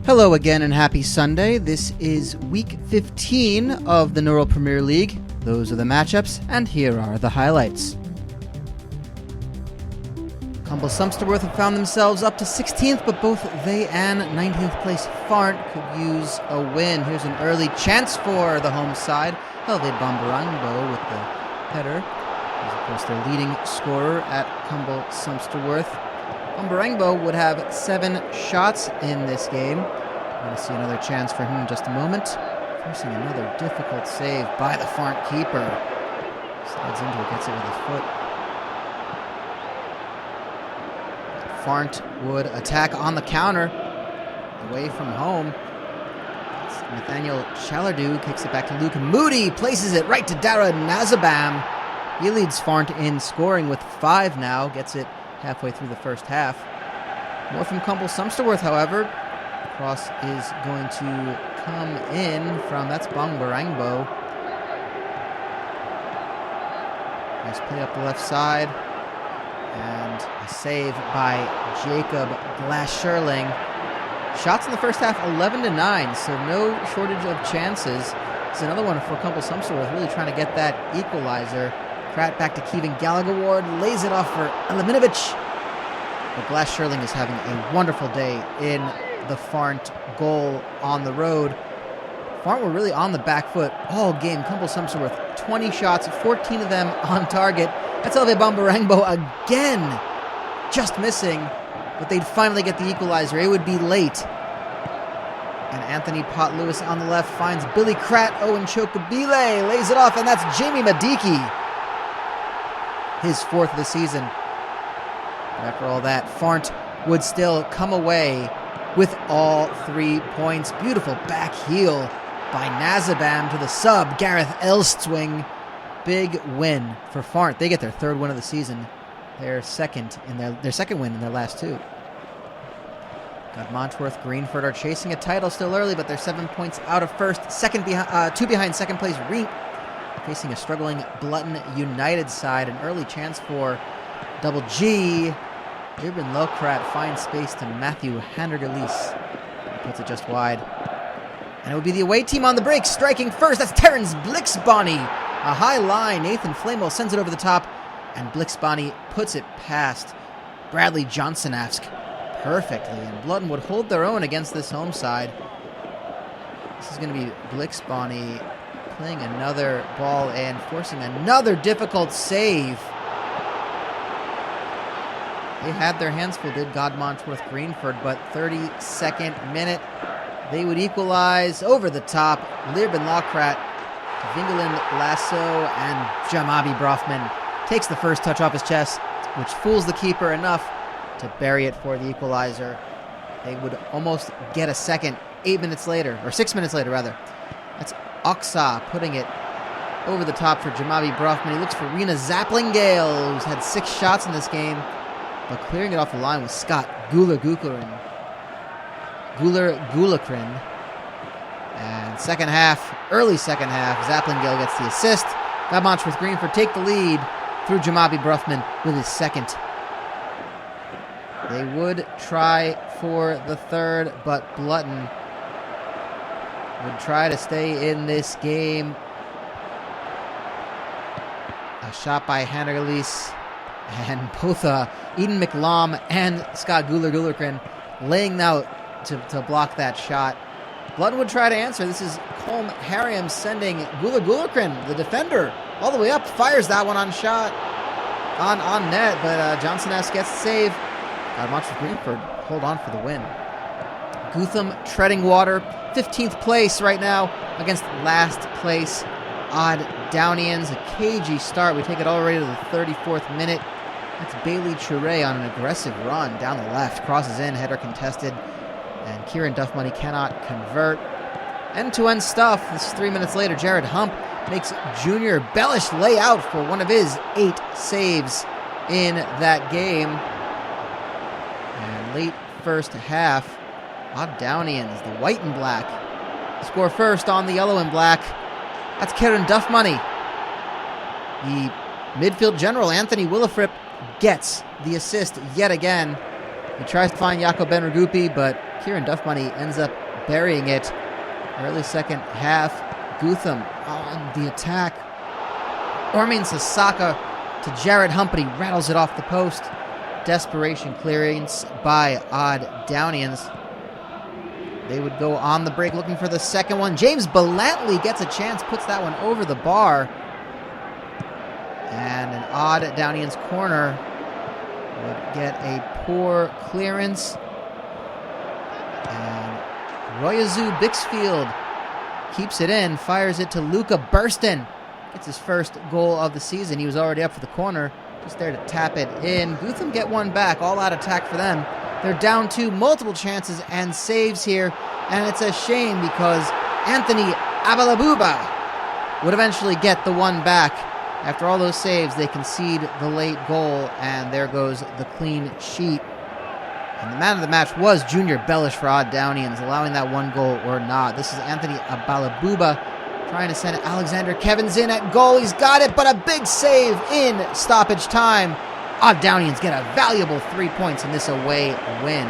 Hello again and happy Sunday. This is week 15 of the Neural Premier League. Those are the matchups, and here are the highlights. Cumble Sumpsterworth have found themselves up to 16th, but both they and 19th place Farnt could use a win. Here's an early chance for the home side. Helve Bombarangbo with the header. He's, of course, their leading scorer at Cumble Sumpsterworth. Bombarangbo would have 7 shots in this game. We're going to see another chance for him in just a moment. Forcing another difficult save by the Farnt keeper. Slides into it, gets it with his foot. Farnt would attack on the counter, away from home. It's Nathaniel Chalardu kicks it back to Luke Moody, places it right to Dara Nazabam. He leads Farnt in scoring with 5 now, gets it halfway through the first half. More from Cumble Sumpsterworth, however. Cross is going to come in from, that's Bombarangbo. Nice play up the left side. And a save by Jacob Glass-Sherling. Shots in the first half, 11-9, so no shortage of chances. This is another one for Cumble Sumpsterworth, really trying to get that equalizer. Pratt back to Kevin Gallagher Ward, lays it off for Eliminovic. But Glass-Sherling is having a wonderful day in the Farnt goal on the road. Farnt were really on the back foot all game. Cumble Sumpsterworth, 20 shots, 14 of them on target. That's Helve Bombarangbo again, just missing, but they'd finally get the equalizer. It would be late. And Anthony Pot-Lewis on the left finds Billy Kratt. Owen Chokabile lays it off, and that's Jamie Madiki. His 4th of the season. But after all that, Farnt would still come away with all 3 points. Beautiful back heel by Nazabam to the sub, Gareth Elstwing. Big win for Farnt. They get their 3rd win of the season. Their second win in their last 2. Godmanchworth, Greenford are chasing a title still early, but they're 7 points out of first. 2 behind second place Reenp, facing a struggling Blutton United side. An early chance for Double G. Irvin Lokrat finds space to Matthew Handergelis. Puts it just wide. And it would be the away team on the break, striking first. That's Terrence Blixbonny. A high line. Nathan Flamel sends it over the top, and Blixbonny puts it past Bradley Johnsonavsk perfectly. And Blutton would hold their own against this home side. This is going to be Blixbonny playing another ball and forcing another difficult save. They had their hands full, did Godmanchworth Greenford, but 32nd minute, they would equalize over the top. Lirben Lokrat, Vingeland Lasso, and Jamabi Brofman takes the first touch off his chest, which fools the keeper enough to bury it for the equalizer. They would almost get a second 8 minutes later, or 6 minutes later, rather. That's Oksa putting it over the top for Jamabi Brofman. He looks for Rena Zaplingale, who's had 6 shots in this game, but clearing it off the line was Scott Guler-Gulakrin. And second half, early second half, Zaplingale gets the assist. Godmanchworth Greenford take the lead through Jamabi Brofman with his 2nd. They would try for the 3rd, but Blutton would try to stay in this game. A shot by Handergelis, and both Eden McLaum and Scott Guler-Gulakrin laying out to block that shot. Blutton would try to answer. This is Colm Harriam sending Guler-Gulakrin, the defender, all the way up. Fires that one on shot, on net, but Johnson S gets the save. Godmanchworth Greenford hold on for the win. Gootham treading water, 15th place right now against last place Odd Downians. A cagey start. We take it all the way to the 34th minute. That's Bailey Chure on an aggressive run down the left. Crosses in, header contested, and Kieran Duffmoney cannot convert. End-to-end stuff. This is 3 minutes later. Jared Hump makes Junior Bellish lay out for one of his 8 saves in that game. And late first half, Odd Downians, the white and black, score first on the yellow and black. That's Kieran Duffmoney. The midfield general, Anthony Willifrip, gets the assist yet again. He tries to find Jakob Ben-Ragupi, but Kieran Duffmoney ends up burying it. Early second half, Gootham on the attack. Ormeen Sasaka to Jared Humphrey, rattles it off the post. Desperation clearance by Odd Downians. They would go on the break looking for the second one. James Ballantley gets a chance, puts that one over the bar. And an Odd Downians corner would get a poor clearance. And Royazu Bixfield keeps it in, fires it to NURKBURSTON. Gets his first goal of the season. He was already up for the corner. Just there to tap it in. Gootham get one back. All out attack for them. They're down to multiple chances and saves here. And it's a shame because Anthony Abalabuba would eventually get the one back. After all those saves, they concede the late goal. And there goes the clean sheet. And the man of the match was Junior Bellish for Odd Downians, allowing that one goal or not. This is Anthony Abalabuba trying to send Alexander Kevins in at goal. He's got it, but a big save in stoppage time. Odd Downians get a valuable 3 points in this away win.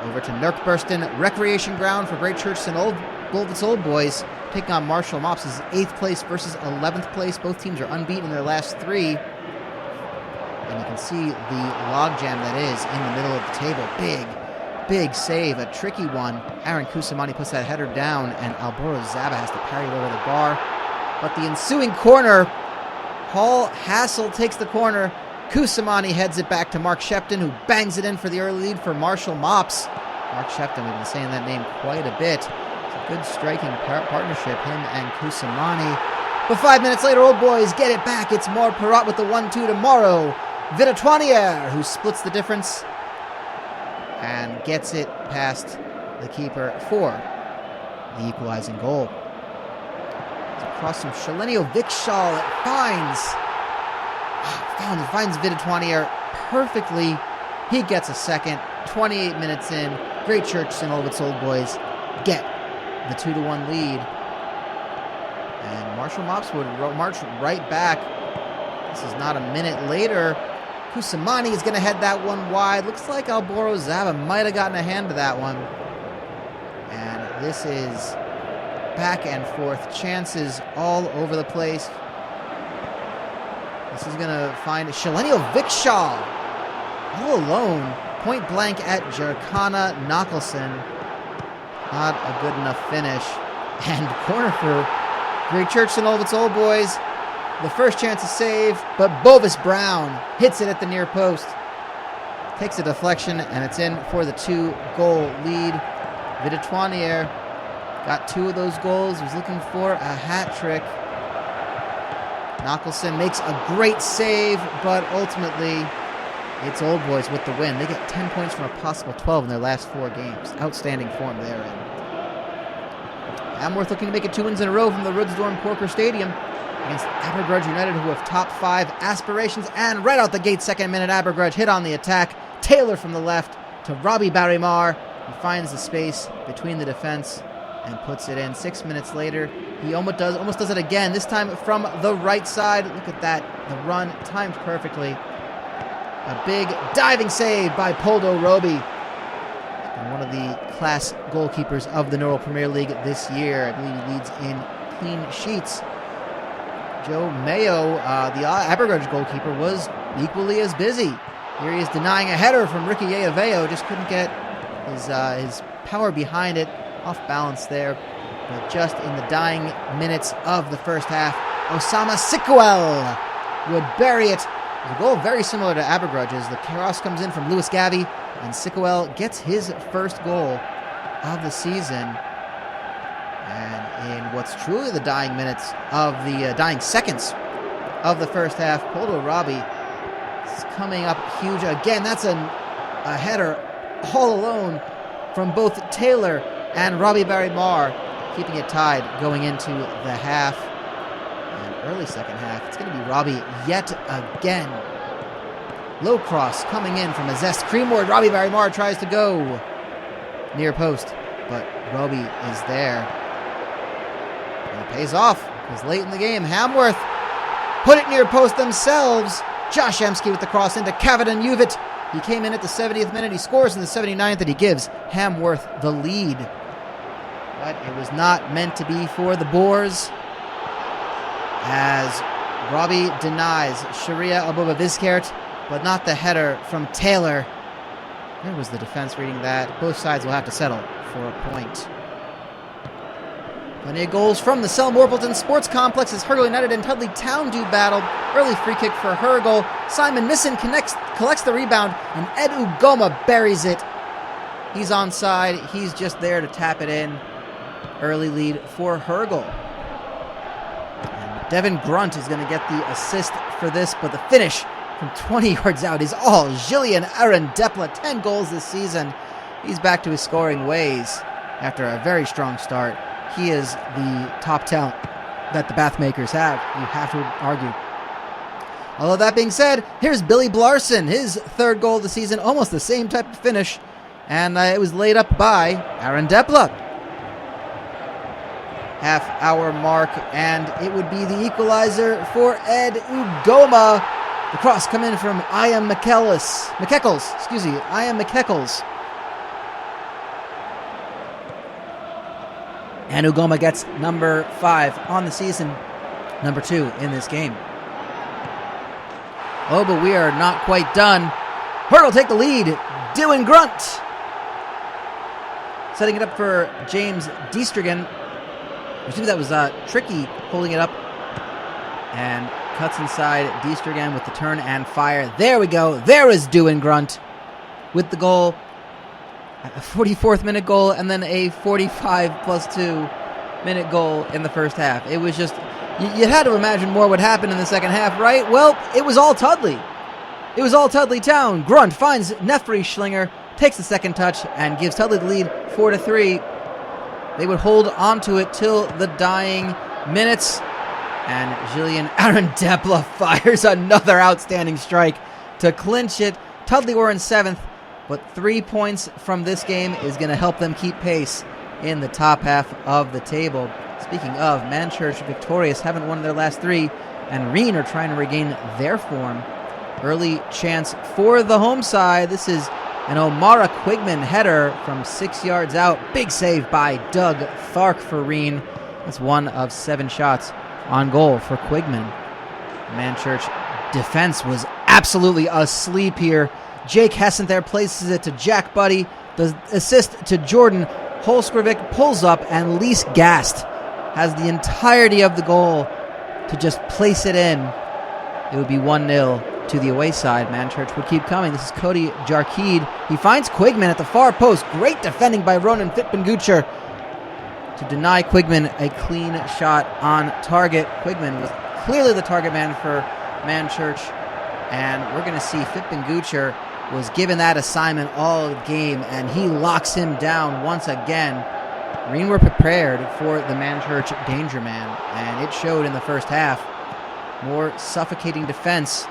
Over to NURKBURSTON Recreation Ground for Great Church St. Olvets Old Boys, taking on Marshall Mops' 8th place versus 11th place. Both teams are unbeaten in their last 3. And you can see the logjam that is in the middle of the table. Big save, a tricky one. Aaron Kusamani puts that header down, and Alboro Zaba has to parry it over the bar. But the ensuing corner, Paul Hassel takes the corner. Kusamani heads it back to Mark Shepton, who bangs it in for the early lead for Marshall Mops. Mark Shepton, we've been saying that name quite a bit. It's a good striking partnership, him and Kusamani. But 5 minutes later, Old Boys get it back. It's more Perrott with the 1-2 tomorrow. Vidatoiniere, who splits the difference and gets it past the keeper for the equalizing goal. It's across from Shalenio Vikshal. It finds Vidatoiniere perfectly. He gets a second. 28 minutes in. Great Church St. Olvets Old Boys get the 2-1 lead. And Marshall Mops would march right back. This is not a minute later. Kusamani is going to head that one wide. Looks like Alboro Zaba might have gotten a hand to that one. And this is back and forth. Chances all over the place. This is going to find Shalenio Vikshal all alone. Point blank at Jarkana Nicholson. Not a good enough finish. And corner for Great Church St. Olvets Old Boys. The first chance to save, but Bovis Brown hits it at the near post. Takes a deflection, and it's in for the 2-goal lead. Vidatoiniere got 2 of those goals. He was looking for a hat trick. Nicholson makes a great save, but ultimately it's Old Boys with the win. They get 10 points from a possible 12 in their last 4 games. Outstanding form they're in. Hamworth looking to make it 2 wins in a row from the Rudsdorf Corker Stadium against Abergrudge United, who have top 5 aspirations. And right out the gate, 2nd minute, Abergrudge hit on the attack. Taylor from the left to Robbie Barrymar. He finds the space between the defense and puts it in. 6 minutes later, he almost does it again, this time from the right side. Look at that, the run timed perfectly. A big diving save by Poldo Roby. And one of the class goalkeepers of the Neural Premier League this year. I believe he leads in clean sheets. Joe Mayo, the Abergrudge goalkeeper, was equally as busy. Here he is denying a header from Ricky Yaveo. Just couldn't get his power behind it. Off balance there. But just in the dying minutes of the first half, Osama Sikuel would bury it. The goal very similar to Abergrudge's. The cross comes in from Lewis Gavi, and Sikuel gets his first goal of the season. And in what's truly the dying minutes of the dying seconds of the first half, Poldo Robbie is coming up huge again. That's a header all alone from both Taylor and Robbie Barrymar, keeping it tied going into the half. And early second half, it's going to be Robbie yet again. Low cross coming in from a zest creamward. Robbie Barrymar tries to go near post, but Robbie is there. And it pays off, because late in the game, Hamworth put it near post themselves. Josh Emsky with the cross into Kavadan Uvit. He came in at the 70th minute. He scores in the 79th, and he gives Hamworth the lead. But it was not meant to be for the Boars, as Robbie denies Sharia Abubaviskert, but not the header from Taylor. Where was the defense reading that? Both sides will have to settle for a point. Plenty of goals from the Selm Worpelton Sports Complex as Hergle United and Tudley Town do battle. Early free kick for Hergle. Simon Nissen collects the rebound, and Ed Ugoma buries it. He's onside. He's just there to tap it in. Early lead for Hergle. And Devin Grunt is going to get the assist for this, but the finish from 20 yards out is all Gillian Aaron Depla. 10 goals this season. He's back to his scoring ways after a very strong start. He is the top talent that the Bathmakers have, you have to argue. Although that being said, here's Billy Blarson, his third goal of the season, almost the same type of finish, and it was laid up by Aaron Depla. Half-hour mark, and it would be the equalizer for Ed Ugoma. The cross come in from Ian McEccles. And Ugoma gets number 5 on the season, number 2 in this game. Oh, but we are not quite done. Hergle take the lead. Dylan Grunt setting it up for James Deestrigan. I think that was Tricky holding it up. And cuts inside Deestrigan with the turn and fire. There we go. There is Dylan Grunt with the goal. A 44th minute goal and then a 45 plus 2 minute goal in the first half. It was just, you had to imagine more would happen in the second half, right? Well, it was all Tudley. It was all Tudley Town. Grunt finds Nefri Schlinger, takes the second touch, and gives Tudley the lead 4-3. They would hold on to it till the dying minutes. And Gillian Aaron Depla fires another outstanding strike to clinch it. Tudley were in 7th. But 3 points from this game is going to help them keep pace in the top half of the table. Speaking of, Manchurch victorious, haven't won their last 3, and Reen are trying to regain their form. Early chance for the home side. This is an O'Mara Quigman header from 6 yards out. Big save by Doug Thark for Reen. That's 1 of 7 shots on goal for Quigman. Manchurch defense was absolutely asleep here. Jake Hessent there places it to Jack Buddy. The assist to Jordan Holskrovic pulls up, and Lise Gast has the entirety of the goal to just place it in. It would be 1-0 to the away side. Manchurch would keep coming. This is Cody Jarkeed. He finds Quigman at the far post. Great defending by Ronan Fitbengucher to deny Quigman a clean shot on target. Quigman was clearly the target man for Manchurch, and we're going to see Fitbengucher was given that assignment all game, and he locks him down once again. Reen were prepared for the Manchurch danger man, and it showed in the first half. More suffocating defense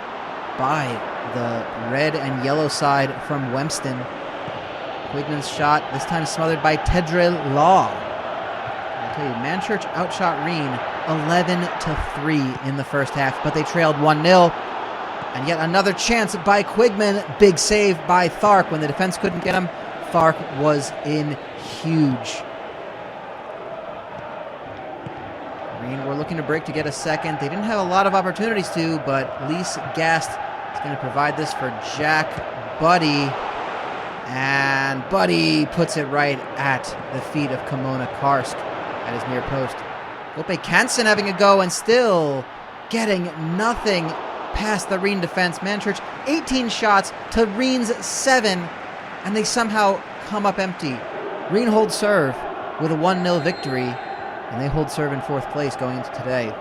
by the red and yellow side from Wempston. Quigman's shot, this time smothered by Tedre Law. I tell you, Manchurch outshot Reen 11-3 in the first half, but they trailed 1-0. And yet another chance by Quigman. Big save by Thark. When the defense couldn't get him, Thark was in huge. Reen were looking to break to get a second. They didn't have a lot of opportunities to, but Lise Gast is going to provide this for Jack Buddy. And Buddy puts it right at the feet of Kimona Karsk at his near post. Gope Kansen having a go and still getting nothing past the Reen defense. Manchurch 18 shots to Reen's 7, and they somehow come up empty. Reen holds serve with a 1-0 victory, and they hold serve in 4th place going into today.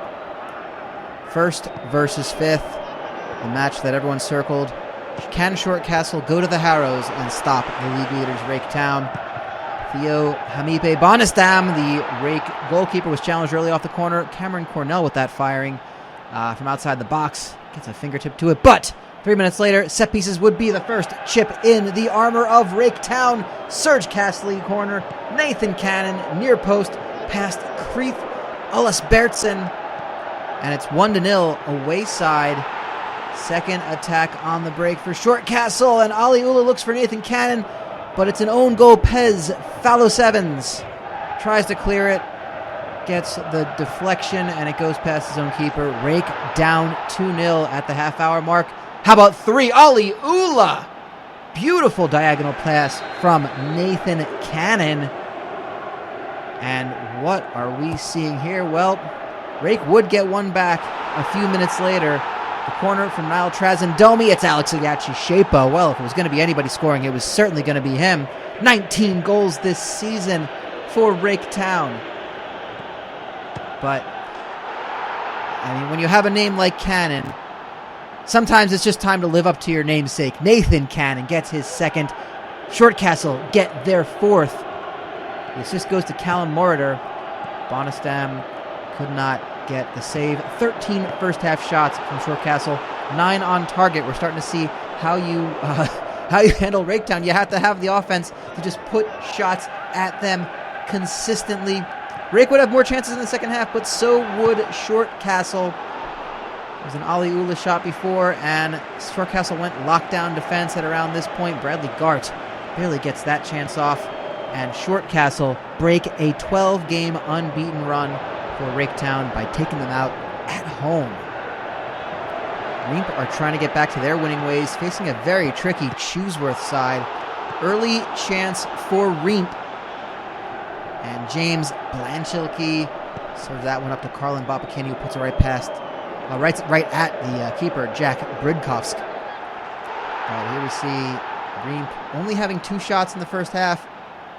1st versus 5th, the match that everyone circled. Can Shortcastle go to the Harrows and stop the league leaders Rake Town? Theo Hamipe Bonistam, the Rake goalkeeper, was challenged early off the corner. Cameron Cornell with that firing from outside the box. Gets a fingertip to it, but 3 minutes later, set pieces would be the first chip in the armor of Rake Town. Serge Castley corner, Nathan Cannon near post, past Creeth Ullis Bertson, and it's 1-0 away side. Second attack on the break for Shortcastle, and Ali Ula looks for Nathan Cannon, but it's an own goal. Pez Fallows-EVANS tries to clear it, gets the deflection, and it goes past his own keeper. Rake down 2-0 at the half-hour mark. How about 3? Ali Ula! Beautiful diagonal pass from Nathan Cannon. And what are we seeing here? Well, Rake would get one back a few minutes later. The corner from Niall Trazendomi. It's Alex Agachi-Shapo. Well, if it was going to be anybody scoring, it was certainly going to be him. 19 goals this season for Rake Town. But, I mean, when you have a name like Cannon, sometimes it's just time to live up to your namesake. Nathan Cannon gets his second. Shortcastle get their fourth. The assist goes to Callum Moroder. Bonestam could not get the save. 13 first half shots from Shortcastle, 9 on target. We're starting to see how you handle Rake Town. You have to have the offense to just put shots at them consistently. Rake would have more chances in the second half, but so would Shortcastle. There was an Ali Ula shot before, and Shortcastle went lockdown defense at around this point. Bradley Gart barely gets that chance off, and Shortcastle break a 12-game unbeaten run for Rake Town by taking them out at home. Reenp are trying to get back to their winning ways, facing a very tricky Chewsworth side. Early chance for Reenp, and James Blanchilke serves that one up to Carlin Bopakini, who puts it right past, right at the keeper, Jack Bridkovsk. But here we see Reenp only having 2 shots in the first half.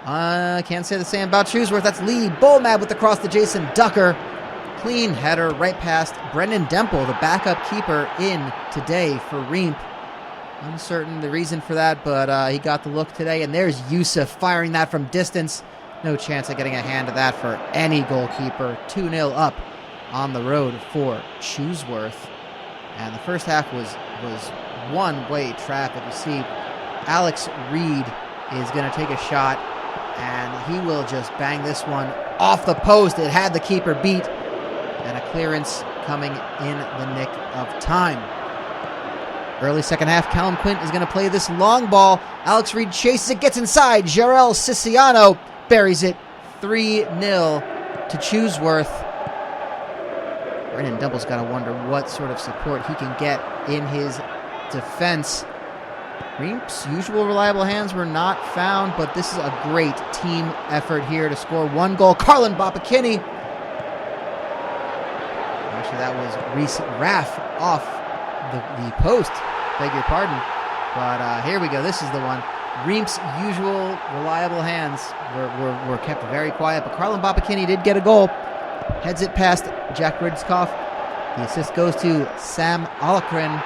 Can't say the same about Chewsworth. That's Lee Bolmab with the cross to Jason Ducker. Clean header right past Brendan Demple, the backup keeper, in today for Reenp. Uncertain the reason for that, but he got the look today. And there's Yusuf firing that from distance. No chance of getting a hand of that for any goalkeeper. 2-0 up on the road for Chewsworth. And the first half was one-way traffic. You see Alex Reed is going to take a shot, and he will just bang this one off the post. It had the keeper beat, and a clearance coming in the nick of time. Early second half, Callum Quint is going to play this long ball. Alex Reed chases it, gets inside. Jarrell Siciano buries it. 3-0 to Chewsworth. Brendan Dumple's got to wonder what sort of support he can get in his defense. Reenp's usual reliable hands were not found, but this is a great team effort here to score 1 goal. Carlin Bopakini. Actually, that was Reese Raff off the post. Beg your pardon. But here we go. This is the one. Reenp's usual reliable hands were kept very quiet, but Carlin Bopakini did get a goal. Heads it past Jack Bridskoff. The assist goes to Sam Alakrin.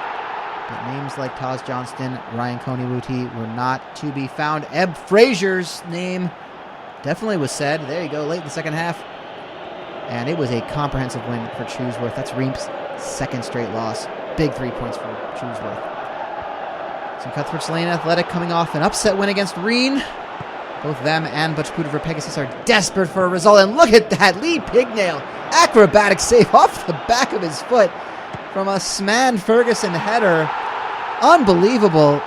But names like Taz Johnston, Ryan Koniwuti were not to be found. Eb Frazier's name definitely was said. There you go, late in the second half. And it was a comprehensive win for Chewsworth. That's Reenp's second straight loss. Big 3 points for Chewsworth. So Cuthberks Lane Athletic coming off an upset win against Reen. Both them and Butchpootiver Pegasus are desperate for a result. And look at that, Lee Pignail. Acrobatic save off the back of his foot from a Sman Ferguson header. Unbelievable.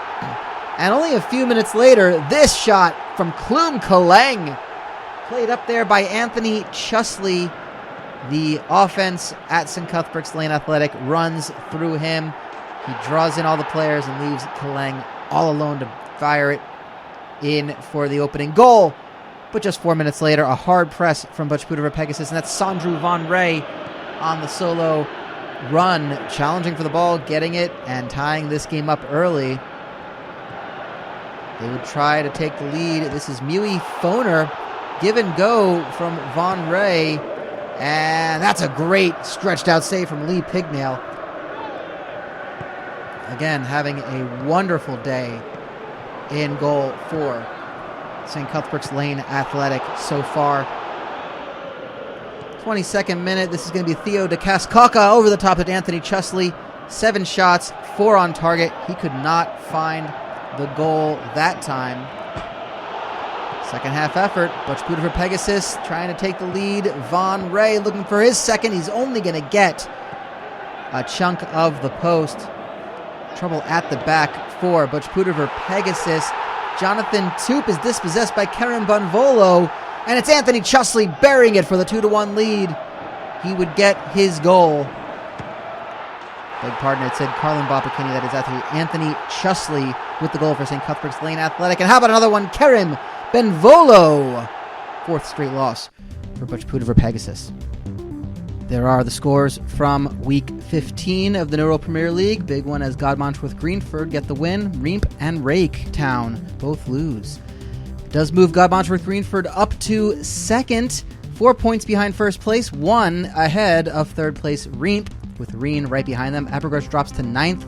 And only a few minutes later, this shot from Klum Kaleng. Played up there by Anthony Chusley. The offense at St. Cuthberts Lane Athletic runs through him. He draws in all the players and leaves Kaleng all alone to fire it in for the opening goal. But just 4 minutes later, a hard press from Butchpootiver Pegasus, and that's Sandru Von Ray on the solo run, challenging for the ball, getting it, and tying this game up early. They would try to take the lead. This is Mui Foner. Give and go from Von Ray. And that's a great stretched out save from Lee Pignail. Again, having a wonderful day in goal for St. Cuthberts Lane Athletic so far. 22nd minute. This is going to be Theo de Cascoca over the top of Anthony Chusley. 7 shots, 4 on target. He could not find the goal that time. Second half effort. Butchpootiver Pegasus trying to take the lead. Von Ray looking for his second. He's only going to get a chunk of the post. Trouble at the back for Butchpootiver, Pegasus. Jonathan Toop is dispossessed by Karen Bonvolo, and it's Anthony Chustley burying it for the 2-1 lead. He would get his goal. Beg pardon, it said Carlin Bopakini. That is actually Anthony Chustley with the goal for St. Cuthberks Lane Athletic. And how about another one? Karen Bonvolo. 4th straight loss for Butchpootiver Pegasus. There are the scores from Week 15 of the Neuro Premier League. Big one as Godmanchworth Greenford get the win. Reenp and Rake Town both lose. Does move Godmanchworth Greenford up to 2nd, 4 points behind first place, 1 ahead of 3rd place Reenp, with Reen right behind them. Abergrudge drops to 9th,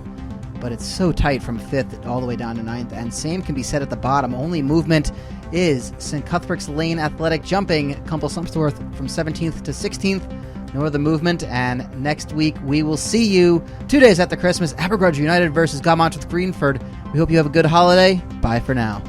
but it's so tight from 5th all the way down to 9th, and same can be said at the bottom. Only movement is St. Cuthberks Lane Athletic jumping Cumble Sumpsterworth from 17th to 16th. No other movement, and next week we will see you 2 days after Christmas. Abergrudge United versus Godmanchworth Greenford. We hope you have a good holiday. Bye for now.